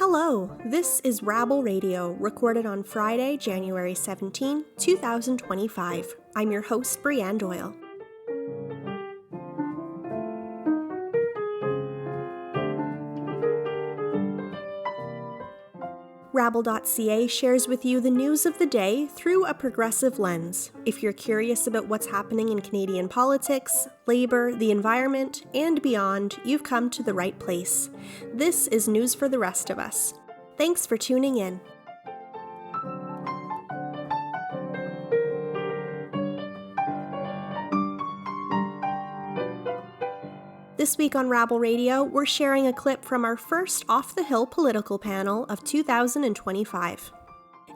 Hello, this is Rabble Radio, recorded on Friday, January 17, 2025. I'm your host, Brianne Doyle. Rabble.ca shares with you the news of the day through a progressive lens. If you're curious about what's happening in Canadian politics, labor, the environment, and beyond, you've come to the right place. This is news for the rest of us. Thanks for tuning in. This week on Rabble Radio, we're sharing a clip from our first Off the Hill political panel of 2025.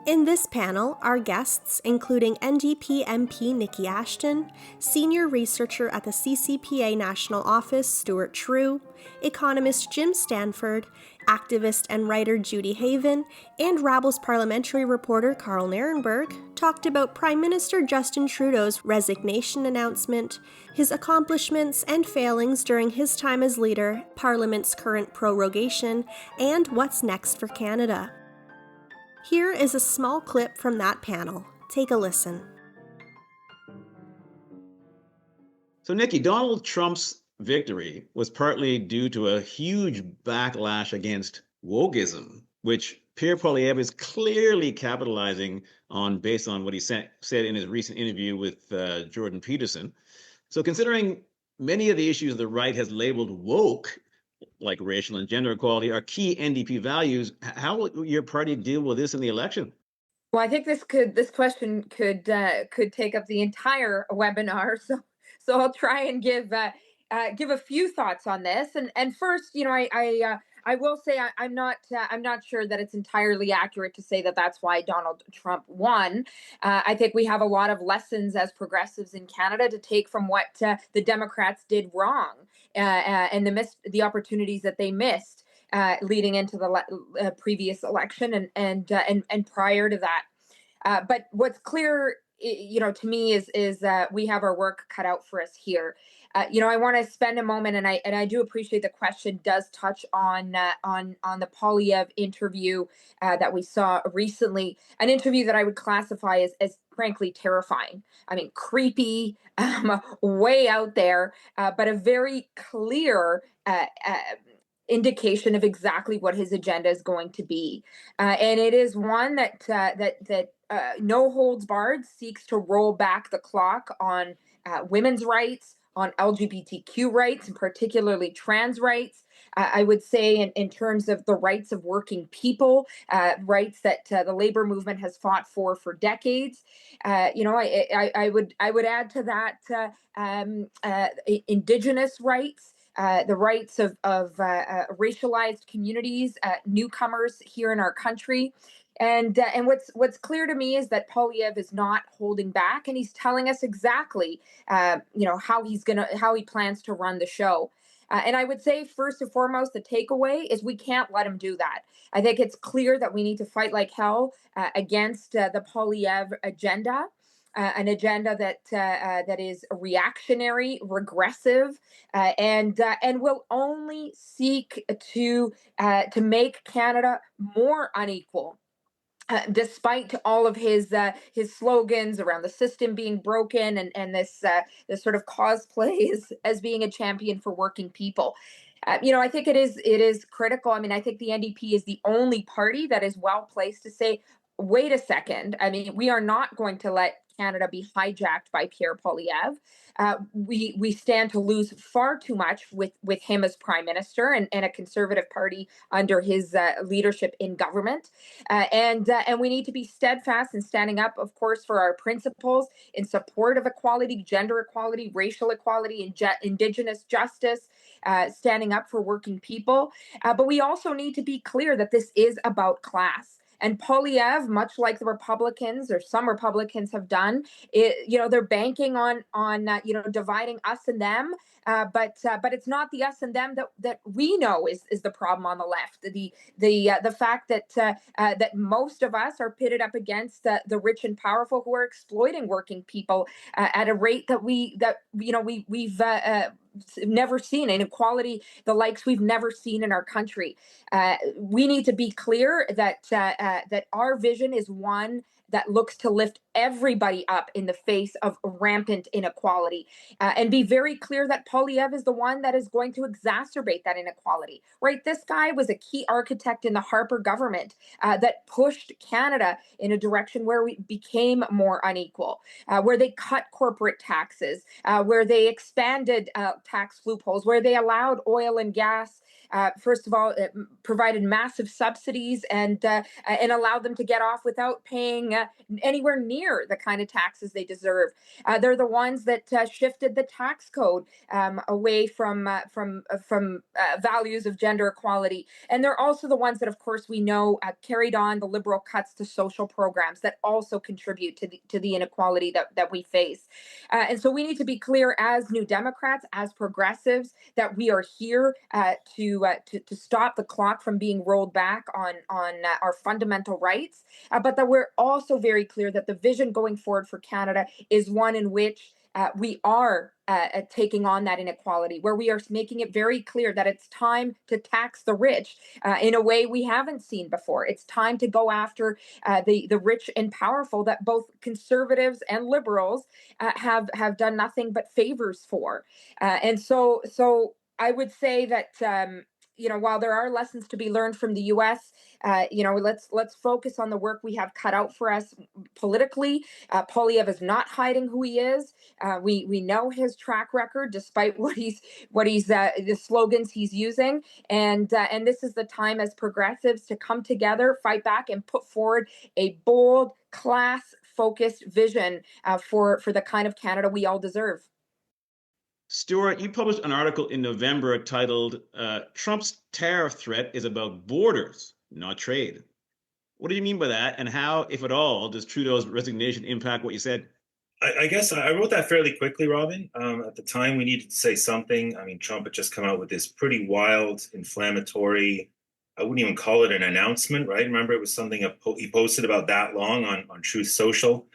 In this panel, our guests, including NDP MP Niki Ashton, senior researcher at the CCPA National Office Stuart Trew, economist Jim Stanford, activist and writer Judy Haiven, and Rabble's parliamentary reporter Karl Nerenberg, talked about Prime Minister Justin Trudeau's resignation announcement, his accomplishments and failings during his time as leader, Parliament's current prorogation, and what's next for Canada. Here is a small clip from that panel. Take a listen. So, Niki, Donald Trump's victory was partly due to a huge backlash against wokeism, which Pierre Poilievre is clearly capitalizing on based on what he said in his recent interview with Jordan Peterson. So, considering many of the issues the right has labeled woke, like racial and gender equality, are key NDP values, how will your party deal with this in the election? Well, I think this question could take up the entire webinar. So I'll try and give a few thoughts on this. And first, I will say I'm not sure that it's entirely accurate to say that that's why Donald Trump won. I think we have a lot of lessons as progressives in Canada to take from what the Democrats did wrong and the opportunities that they missed leading into the previous election and prior to that. But what's clear, to me is that we have our work cut out for us here. I want to spend a moment, and I do appreciate the question does touch on the Poilievre interview that we saw recently, an interview that I would classify as frankly terrifying. I mean, creepy, way out there, but a very clear indication of exactly what his agenda is going to be, and it is one that no holds barred seeks to roll back the clock on women's rights, on LGBTQ rights, and particularly trans rights. I would say in terms of the rights of working people, rights that the labor movement has fought for decades. I would add to that Indigenous rights. The rights of racialized communities, newcomers here in our country. And what's clear to me is that Poilievre is not holding back, and he's telling us exactly, how he plans to run the show. And I would say, first and foremost, the takeaway is we can't let him do that. I think it's clear that we need to fight like hell against the Poilievre agenda. An agenda that is reactionary, regressive, and will only seek to make Canada more unequal. Despite all of his slogans around the system being broken and this sort of cosplay as being a champion for working people. I think it is critical. I mean, I think the NDP is the only party that is well placed to say, wait a second. I mean, we are not going to let Canada be hijacked by Pierre Poilievre. We stand to lose far too much with him as Prime Minister and a Conservative Party under his leadership in government. And we need to be steadfast in standing up, of course, for our principles in support of equality, gender equality, racial equality, and Indigenous justice, standing up for working people. But we also need to be clear that this is about class. And Poilievre, much like the Republicans or some Republicans have done, they're banking on dividing us and them. But it's not the us and them that we know is the problem on the left. The fact that most of us are pitted up against the rich and powerful who are exploiting working people at a rate that we've never seen, inequality the likes we've never seen in our country. We need to be clear that that our vision is one that looks to lift everybody up in the face of rampant inequality, and be very clear that Poilievre is the one that is going to exacerbate that inequality. Right? This guy was a key architect in the Harper government that pushed Canada in a direction where we became more unequal, where they cut corporate taxes, where they expanded tax loopholes, where they allowed oil and gas. First of all, it provided massive subsidies and allowed them to get off without paying anywhere near the kind of taxes they deserve. They're the ones that shifted the tax code away from values of gender equality, and they're also the ones that, of course, we know carried on the Liberal cuts to social programs that also contribute to the inequality that we face. And so we need to be clear as New Democrats, as progressives, that we are here to stop the clock from being rolled back on our fundamental rights, but that we're also very clear that the vision going forward for Canada is one in which we are taking on that inequality, where we are making it very clear that it's time to tax the rich in a way we haven't seen before. It's time to go after the rich and powerful that both Conservatives and Liberals have done nothing but favors for. And so I would say that while there are lessons to be learned from the U.S., let's focus on the work we have cut out for us politically. Poilievre is not hiding who he is. We know his track record, despite what he's the slogans he's using, and this is the time as progressives to come together, fight back, and put forward a bold, class-focused vision for the kind of Canada we all deserve. Stuart, you published an article in November titled Trump's Tariff Threat is About Borders, Not Trade. What do you mean by that? And how, if at all, does Trudeau's resignation impact what you said? I guess I wrote that fairly quickly, Robin. At the time, we needed to say something. I mean, Trump had just come out with this pretty wild, inflammatory, I wouldn't even call it an announcement, right? Remember, it was something he posted about that long on Truth Social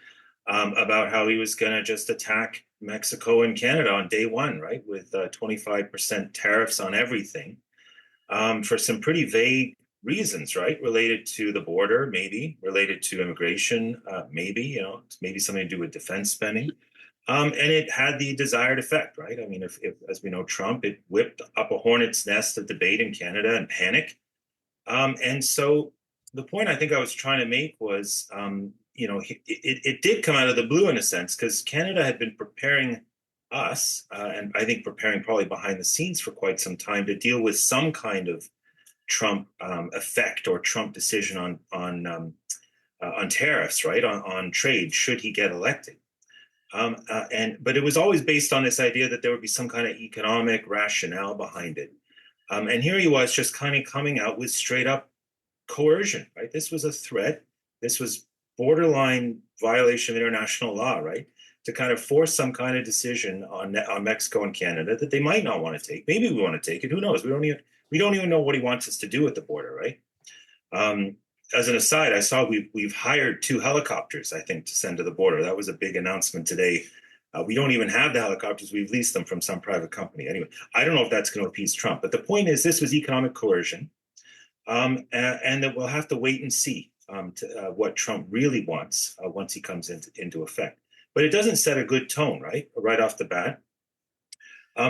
about how he was going to just attack Mexico and Canada on day one, right? With 25% tariffs on everything for some pretty vague reasons, right? Related to the border, maybe related to immigration, maybe, maybe something to do with defense spending. And it had the desired effect, right? I mean, if as we know, Trump, it whipped up a hornet's nest of debate in Canada and panic. And so the point I think I was trying to make was, it did come out of the blue in a sense, because Canada had been preparing us, and I think preparing probably behind the scenes for quite some time to deal with some kind of Trump effect or Trump decision on tariffs, right, on trade, should he get elected. But it was always based on this idea that there would be some kind of economic rationale behind it. And here he was just kind of coming out with straight up coercion, right? This was a threat. This was borderline violation of international law, right? To kind of force some kind of decision on Mexico and Canada that they might not want to take. Maybe we want to take it. Who knows? We don't even know what he wants us to do at the border, right? As an aside, I saw we've hired 2 helicopters, I think, to send to the border. That was a big announcement today. We don't even have the helicopters. We've leased them from some private company. Anyway, I don't know if that's going to appease Trump. But the point is, this was economic coercion. And that we'll have to wait and see what Trump really wants once he comes into effect. But it doesn't set a good tone, right off the bat.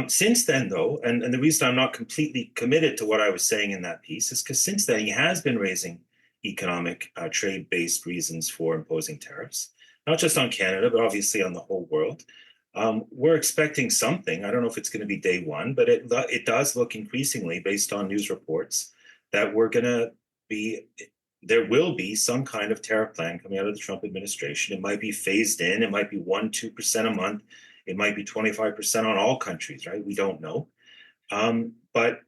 Since then, though, and the reason I'm not completely committed to what I was saying in that piece is because since then he has been raising economic trade-based reasons for imposing tariffs, not just on Canada, but obviously on the whole world. We're expecting something. I don't know if it's going to be day one, but it does look increasingly, based on news reports, that there will be some kind of tariff plan coming out of the Trump administration. It might be phased in. It might be 1-2% a month. It might be 25% on all countries, right? We don't know. But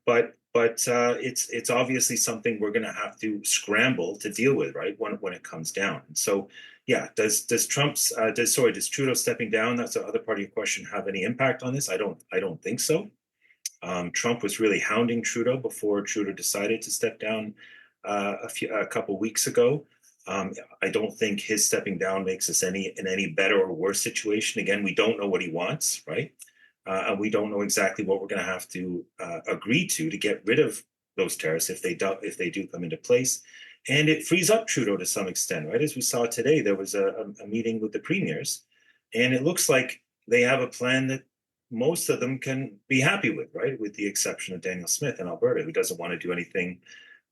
it's obviously something we're going to have to scramble to deal with, right? When it comes down. And so, yeah, does Trudeau stepping down? That's the other part of your question. Have any impact on this? I don't think so. Trump was really hounding Trudeau before Trudeau decided to step down a couple weeks ago. I don't think his stepping down makes us in any better or worse situation. Again, we don't know what he wants, right? and we don't know exactly what we're going to have to agree to get rid of those tariffs if they do come into place. And it frees up Trudeau to some extent, right? As we saw today, there was a meeting with the premiers, and it looks like they have a plan that most of them can be happy with, right? With the exception of Daniel Smith in Alberta, who doesn't want to do anything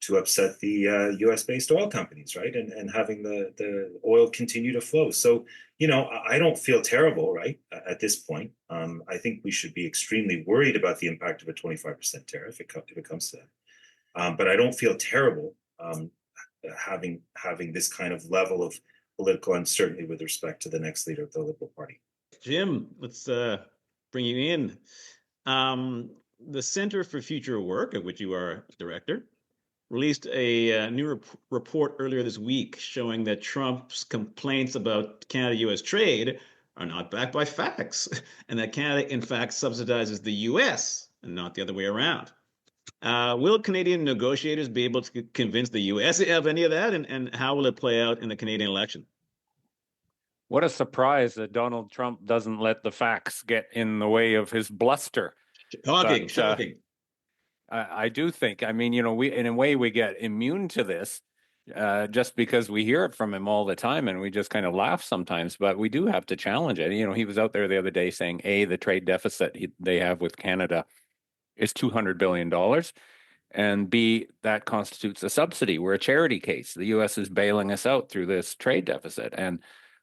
to upset the US-based oil companies, right? And having the oil continue to flow. So, I don't feel terrible, right, at this point. I think we should be extremely worried about the impact of a 25% tariff if it comes to that. But I don't feel terrible having this kind of level of political uncertainty with respect to the next leader of the Liberal Party. Jim, let's bring you in. The Centre for Future Work, of which you are director, released a new report earlier this week showing that Trump's complaints about Canada-US trade are not backed by facts, and that Canada, in fact, subsidizes the US and not the other way around. Will Canadian negotiators be able to convince the US of any of that, and how will it play out in the Canadian election? What a surprise that Donald Trump doesn't let the facts get in the way of his bluster. Shocking. I do think, we in a way we get immune to this just because we hear it from him all the time, and we just kind of laugh sometimes, but we do have to challenge it. He was out there the other day saying, A, the trade deficit they have with Canada is $200 billion, and B, that constitutes a subsidy. We're a charity case. The U.S. is bailing us out through this trade deficit, and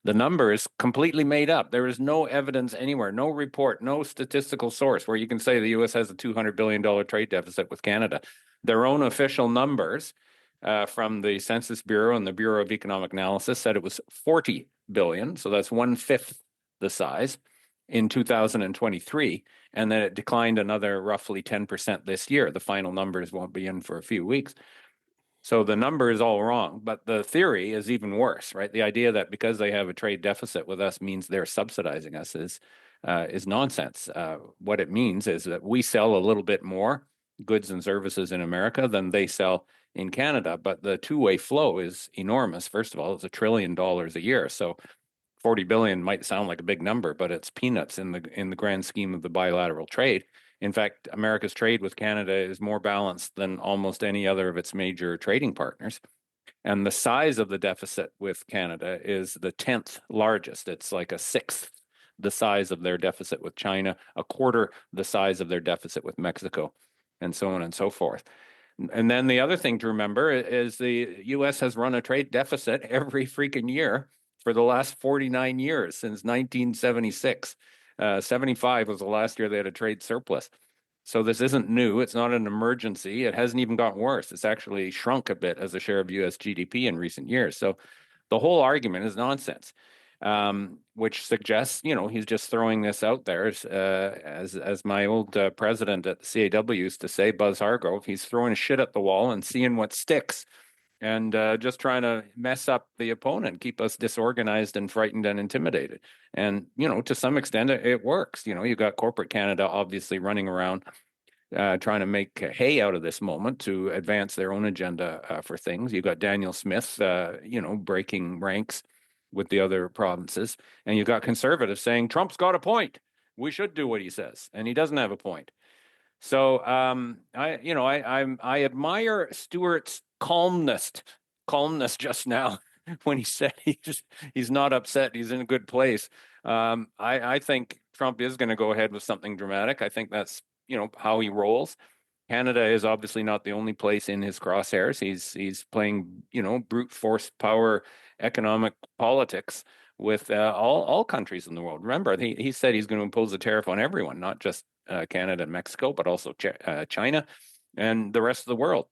the number is completely made up. There is no evidence anywhere, no report, no statistical source where you can say the U.S. has a $200 billion trade deficit with Canada. Their own official numbers from the Census Bureau and the Bureau of Economic Analysis said it was $40 billion, so that's 1/5 the size in 2023, and then it declined another roughly 10% this year. The final numbers won't be in for a few weeks. So the number is all wrong, but the theory is even worse, right? The idea that because they have a trade deficit with us means they're subsidizing us is nonsense. What it means is that we sell a little bit more goods and services in America than they sell in Canada, but the two-way flow is enormous. First of all, it's $1 trillion a year, so 40 billion might sound like a big number, but it's peanuts in the grand scheme of the bilateral trade. In fact, America's trade with Canada is more balanced than almost any other of its major trading partners. And the size of the deficit with Canada is the 10th largest. It's like a sixth the size of their deficit with China, a quarter the size of their deficit with Mexico, and so on and so forth. And then the other thing to remember is the U.S. has run a trade deficit every freaking year for the last 49 years, since 1976. 75 was the last year they had a trade surplus. So this isn't new. It's not an emergency. It hasn't even gotten worse. It's actually shrunk a bit as a share of U.S. GDP in recent years. So the whole argument is nonsense, which suggests, he's just throwing this out there. As my old president at the CAW used to say, Buzz Hargrove, he's throwing shit at the wall and seeing what sticks, and just trying to mess up the opponent, keep us disorganized and frightened and intimidated. And, to some extent, it works. You've got corporate Canada obviously running around trying to make hay out of this moment to advance their own agenda for things. You've got Daniel Smith, breaking ranks with the other provinces. And you've got conservatives saying, Trump's got a point. We should do what he says. And he doesn't have a point. So I admire Stuart's calmness just now when he said he's not upset, he's in a good place. I think Trump is going to go ahead with something dramatic. I think that's how he rolls. Canada is obviously not the only place in his crosshairs. He's playing brute force power economic politics with all countries in the world. Remember, he said he's going to impose a tariff on everyone, not just Canada and Mexico, but also China and the rest of the world.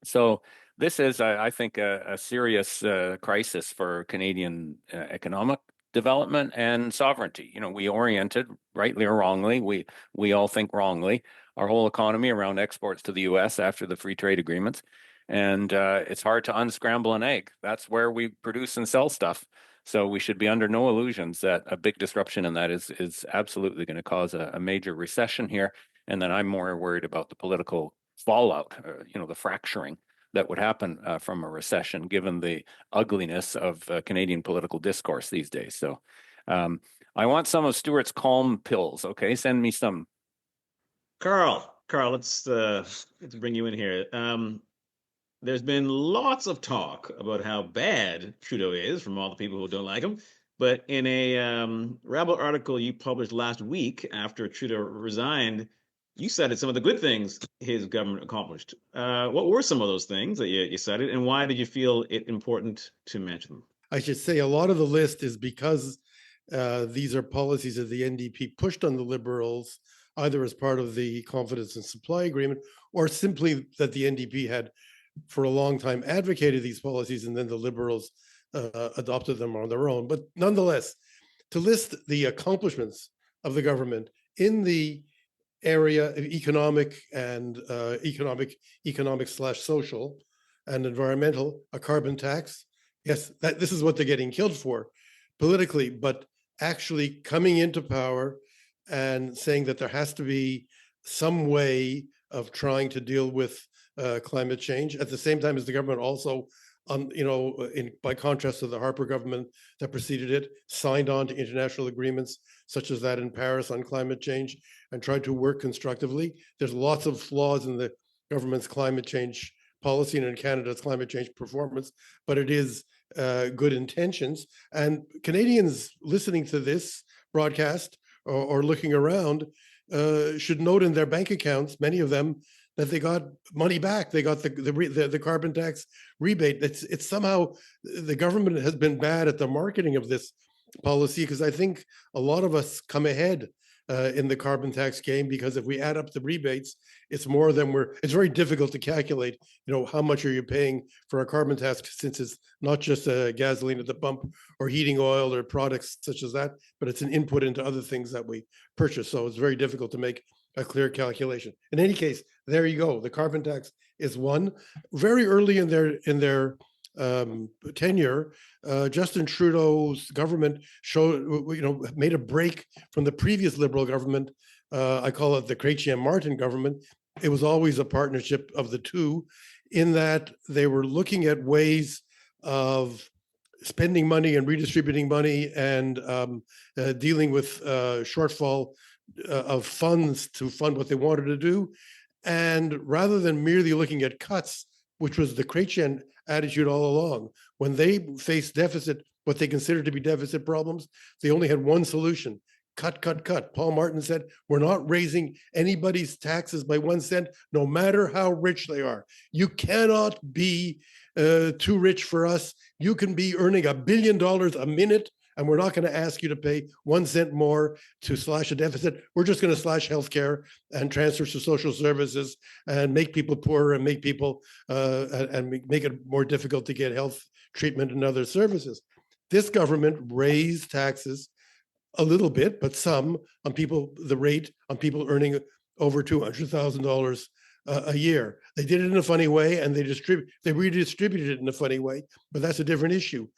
So this is, I think, a serious crisis for Canadian economic development and sovereignty. We oriented, rightly or wrongly, we all think wrongly, our whole economy around exports to the U.S. after the free trade agreements. And it's hard to unscramble an egg. That's where we produce and sell stuff. So we should be under no illusions that a big disruption in that is absolutely going to cause a major recession here. And then I'm more worried about the political fallout, the fracturing that would happen from a recession, given the ugliness of Canadian political discourse these days. So I want some of Stuart's calm pills. Okay, send me some. Karl, let's bring you in here. There's been lots of talk about how bad Trudeau is from all the people who don't like him. But in a Rabble article you published last week after Trudeau resigned, you cited some of the good things his government accomplished. What were some of those things that you cited, and why did you feel it important to mention them? I should say a lot of the list is because these are policies that the NDP pushed on the Liberals, either as part of the confidence and supply agreement, or simply that the NDP had for a long time advocated these policies, and then the Liberals adopted them on their own. But nonetheless, to list the accomplishments of the government in the area of economic and economic/social and environmental, a carbon tax. Yes, this is what they're getting killed for politically, but actually coming into power and saying that there has to be some way of trying to deal with climate change at the same time as the government also, by contrast to the Harper government that preceded it, signed on to international agreements such as that in Paris on climate change and tried to work constructively. There's lots of flaws in the government's climate change policy and in Canada's climate change performance, but it is good intentions. And Canadians listening to this broadcast or looking around should note in their bank accounts, many of them, that they got money back. They got the carbon tax rebate. It's somehow the government has been bad at the marketing of this policy, because I think a lot of us come ahead in the carbon tax game, because if we add up the rebates, it's more than it's very difficult to calculate, how much are you paying for a carbon tax, since it's not just gasoline at the pump or heating oil or products such as that, but it's an input into other things that we purchase. So it's very difficult to make a clear calculation. In any case, there you go. The carbon tax is one. Very early in their tenure, Justin Trudeau's government made a break from the previous Liberal government. I call it the Chrétien-Martin government. It was always a partnership of the two, in that they were looking at ways of spending money and redistributing money and dealing with shortfall of funds to fund what they wanted to do. And rather than merely looking at cuts, which was the Chrétien attitude all along, when they faced what they considered to be deficit problems, they only had one solution: cut, cut, cut. Paul Martin said, we're not raising anybody's taxes by 1 cent, no matter how rich they are. You cannot be too rich for us. You can be earning $1 billion a minute, and we're not going to ask you to pay 1 cent more to slash a deficit. We're just going to slash healthcare and transfers to social services and make people poorer and make people and make it more difficult to get health treatment and other services. This government raised taxes a little bit, but some on people, the rate on people earning over $200,000 a year. They did it in a funny way, and they redistributed it in a funny way, but that's a different issue.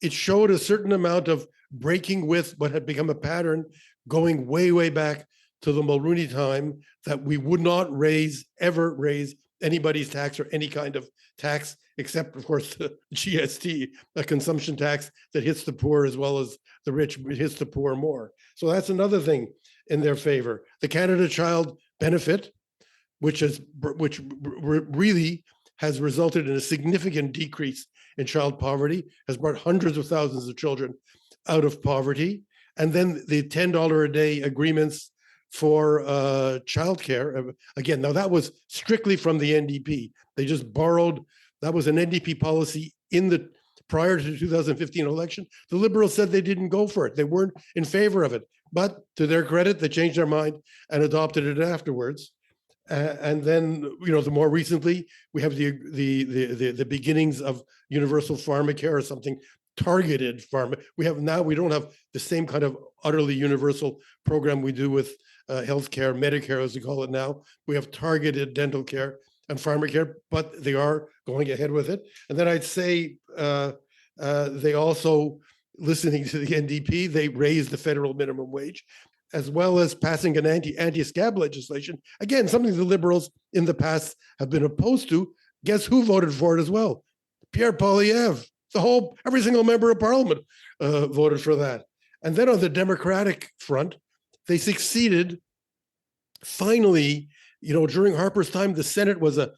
It showed a certain amount of breaking with what had become a pattern going way, way back to the Mulroney time, that we would not ever raise anybody's tax or any kind of tax, except, of course, the GST, a consumption tax that hits the poor as well as the rich, hits the poor more. So that's another thing in their favor. The Canada Child Benefit, which really has resulted in a significant decrease in child poverty, has brought hundreds of thousands of children out of poverty. And then the $10 a day agreements for childcare. Again, now that was strictly from the NDP. They just borrowed, that was an NDP policy prior to the 2015 election. The Liberals said they didn't go for it. They weren't in favor of it. But to their credit, they changed their mind and adopted it afterwards. And then, the more recently, we have the beginnings of universal pharmacare, or something targeted pharma. We don't have the same kind of utterly universal program we do with healthcare, Medicare, as we call it now. We have targeted dental care and pharmacare, but they are going ahead with it. And then I'd say they also, listening to the NDP, they raised the federal minimum wage, as well as passing an anti-scab legislation. Again, something the Liberals in the past have been opposed to. Guess who voted for it as well? Pierre Poilievre. Every single member of Parliament voted for that. And then on the Democratic front, they succeeded finally. During Harper's time, the Senate was a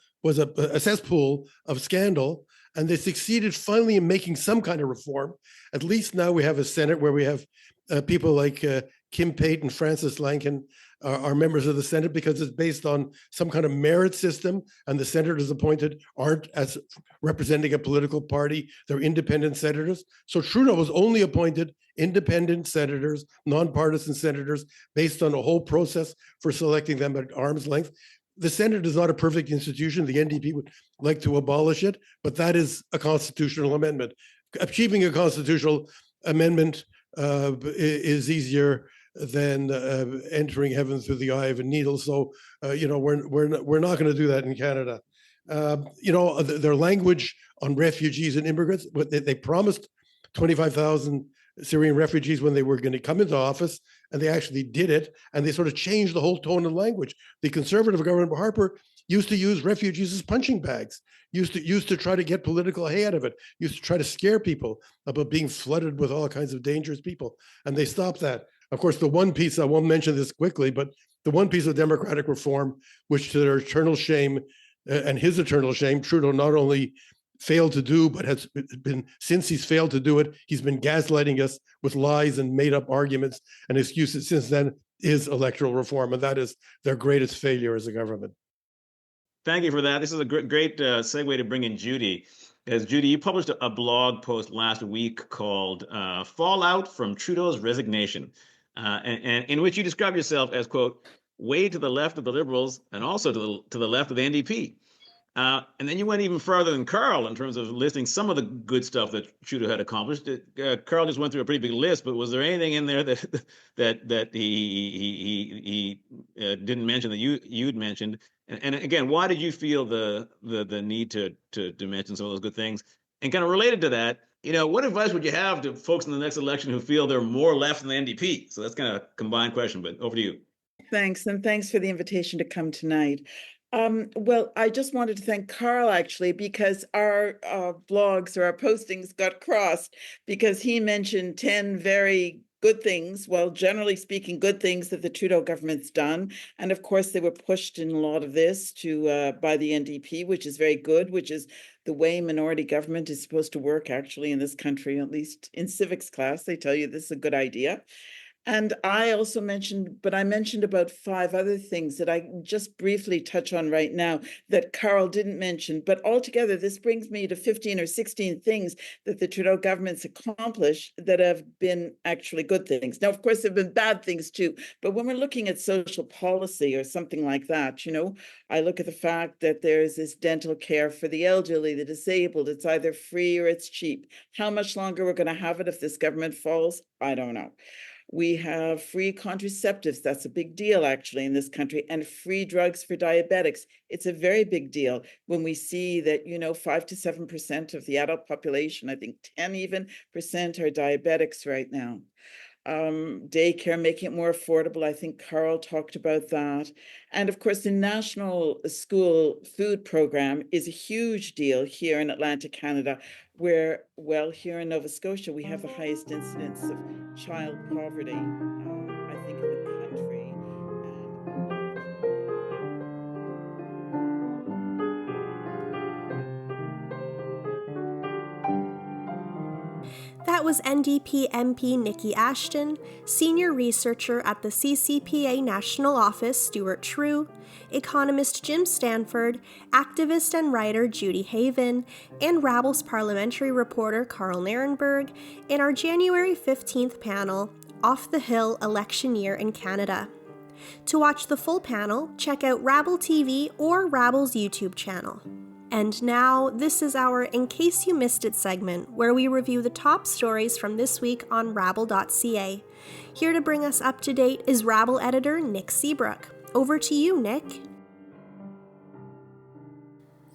cesspool of scandal, and they succeeded finally in making some kind of reform. At least now we have a Senate where we have people like Kim Pate and Francis Lankin are members of the Senate, because it's based on some kind of merit system, and the senators appointed aren't as representing a political party. They're independent senators. So Trudeau was only appointed independent senators, nonpartisan senators, based on a whole process for selecting them at arm's length. The Senate is not a perfect institution. The NDP would like to abolish it, but that is a constitutional amendment. Achieving a constitutional amendment is easier than entering heaven through the eye of a needle. So, we're not going to do that in Canada. Their language on refugees and immigrants, they promised 25,000 Syrian refugees when they were going to come into office, and they actually did it. And they sort of changed the whole tone of language. The Conservative government of Harper used to use refugees as punching bags, used to try to get political hay out of it, used to try to scare people about being flooded with all kinds of dangerous people. And they stopped that. Of course, the one piece, I won't mention this quickly, but the one piece of democratic reform, which to their eternal shame and his eternal shame, Trudeau not only failed to do, but has been, since he's failed to do it, he's been gaslighting us with lies and made up arguments and excuses since then, is electoral reform. And that is their greatest failure as a government. Thank you for that. This is a great segue to bring in Judy. As Judy, you published a blog post last week called Fallout from Trudeau's Resignation, and in which you describe yourself as, quote, way to the left of the Liberals and also to the left of the NDP. And then you went even further than Karl in terms of listing some of the good stuff that Trudeau had accomplished. Karl just went through a pretty big list, but was there anything in there that he didn't mention that you'd mentioned? And again, why did you feel the need to mention some of those good things? And kind of related to that, what advice would you have to folks in the next election who feel they're more left than the NDP? So that's kind of a combined question, but over to you. Thanks, and thanks for the invitation to come tonight. Well, I just wanted to thank Karl, actually, because our blogs or our postings got crossed, because he mentioned 10 very good things, well, generally speaking, good things that the Trudeau government's done. And of course, they were pushed in a lot of this by the NDP, which is very good, which is the way minority government is supposed to work, actually, in this country, at least in civics class. They tell you this is a good idea. And I also mentioned, but I mentioned about 5 other things that I just briefly touch on right now that Karl didn't mention. But altogether, this brings me to 15 or 16 things that the Trudeau government's accomplished that have been actually good things. Now, of course, there have been bad things too. But when we're looking at social policy or something like that, I look at the fact that there's this dental care for the elderly, the disabled. It's either free or it's cheap. How much longer we're going to have it if this government falls? I don't know. We have free contraceptives. That's a big deal, actually, in this country, and free drugs for diabetics. It's a very big deal when we see that, 5 to 7% of the adult population, I think 10 even percent, are diabetics right now. Daycare, making it more affordable. I think Karl talked about that. And of course, the National School Food Program is a huge deal here in Atlantic Canada, where, well, here in Nova Scotia, we have the highest incidence of child poverty, I think, in the country. That was NDP MP Niki Ashton, senior researcher at the CCPA National Office Stuart Trew, economist Jim Stanford, activist and writer Judy Haiven, and Rabble's parliamentary reporter Karl Nerenberg in our January 15th panel, Off the Hill Election Year in Canada. To watch the full panel, check out Rabble TV or Rabble's YouTube channel. And now, this is our In Case You Missed It segment, where we review the top stories from this week on rabble.ca. Here to bring us up to date is Rabble editor Nick Seabrook. Over to you, Nick.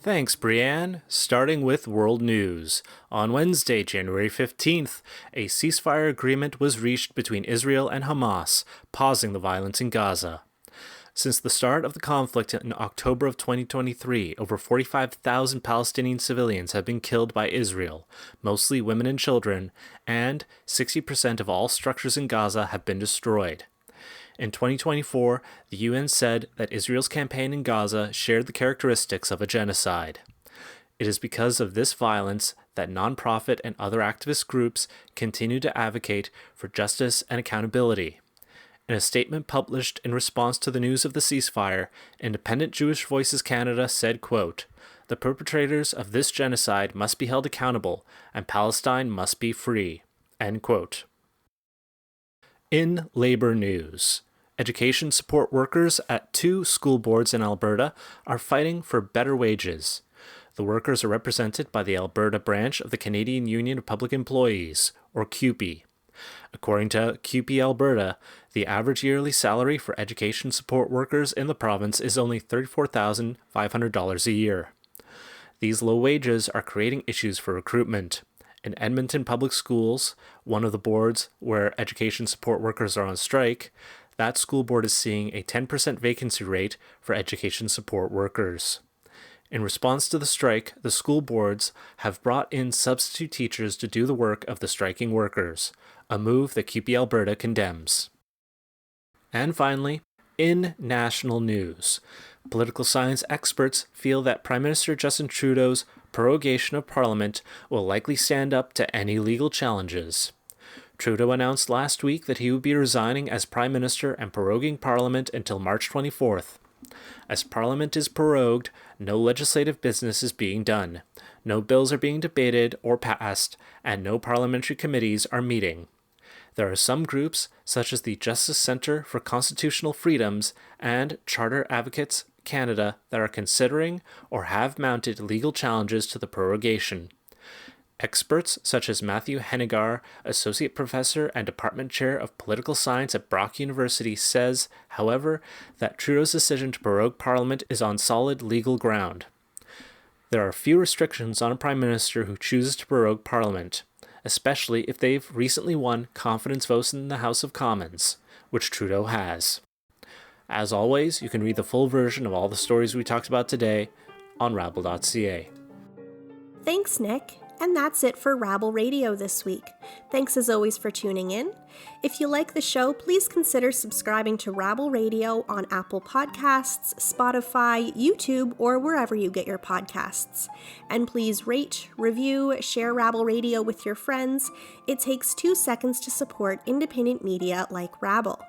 Thanks, Brianne. Starting with world news. On Wednesday, January 15th, a ceasefire agreement was reached between Israel and Hamas, pausing the violence in Gaza. Since the start of the conflict in October of 2023, over 45,000 Palestinian civilians have been killed by Israel, mostly women and children, and 60% of all structures in Gaza have been destroyed. In 2024, the UN said that Israel's campaign in Gaza shared the characteristics of a genocide. It is because of this violence that nonprofit and other activist groups continue to advocate for justice and accountability. In a statement published in response to the news of the ceasefire, Independent Jewish Voices Canada said, quote, "The perpetrators of this genocide must be held accountable, and Palestine must be free." End quote. In labor news, education support workers at 2 school boards in Alberta are fighting for better wages. The workers are represented by the Alberta branch of the Canadian Union of Public Employees, or CUPE. According to CUPE Alberta, the average yearly salary for education support workers in the province is only $34,500 a year. These low wages are creating issues for recruitment. In Edmonton Public Schools, one of the boards where education support workers are on strike, that school board is seeing a 10% vacancy rate for education support workers. In response to the strike, the school boards have brought in substitute teachers to do the work of the striking workers, a move that CUPE Alberta condemns. And finally, in national news, political science experts feel that Prime Minister Justin Trudeau's prorogation of Parliament will likely stand up to any legal challenges. Trudeau announced last week that he would be resigning as Prime Minister and proroguing Parliament until March 24th. As Parliament is prorogued, no legislative business is being done, no bills are being debated or passed, and no parliamentary committees are meeting. There are some groups, such as the Justice Centre for Constitutional Freedoms and Charter Advocates Canada, that are considering or have mounted legal challenges to the prorogation. Experts such as Matthew Hennigar, Associate Professor and Department Chair of Political Science at Brock University, says, however, that Trudeau's decision to prorogue Parliament is on solid legal ground. There are few restrictions on a Prime Minister who chooses to prorogue Parliament, especially if they've recently won confidence votes in the House of Commons, which Trudeau has. As always, you can read the full version of all the stories we talked about today on rabble.ca. Thanks, Nick. And that's it for Rabble Radio this week. Thanks as always for tuning in. If you like the show, please consider subscribing to Rabble Radio on Apple Podcasts, Spotify, YouTube, or wherever you get your podcasts. And please rate, review, share Rabble Radio with your friends. It takes 2 seconds to support independent media like Rabble.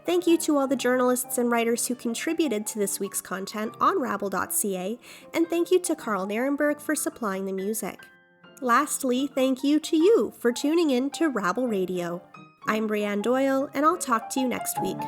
Thank you to all the journalists and writers who contributed to this week's content on rabble.ca, and thank you to Karl Nerenberg for supplying the music. Lastly, thank you to you for tuning in to Rabble Radio. I'm Brianne Doyle, and I'll talk to you next week.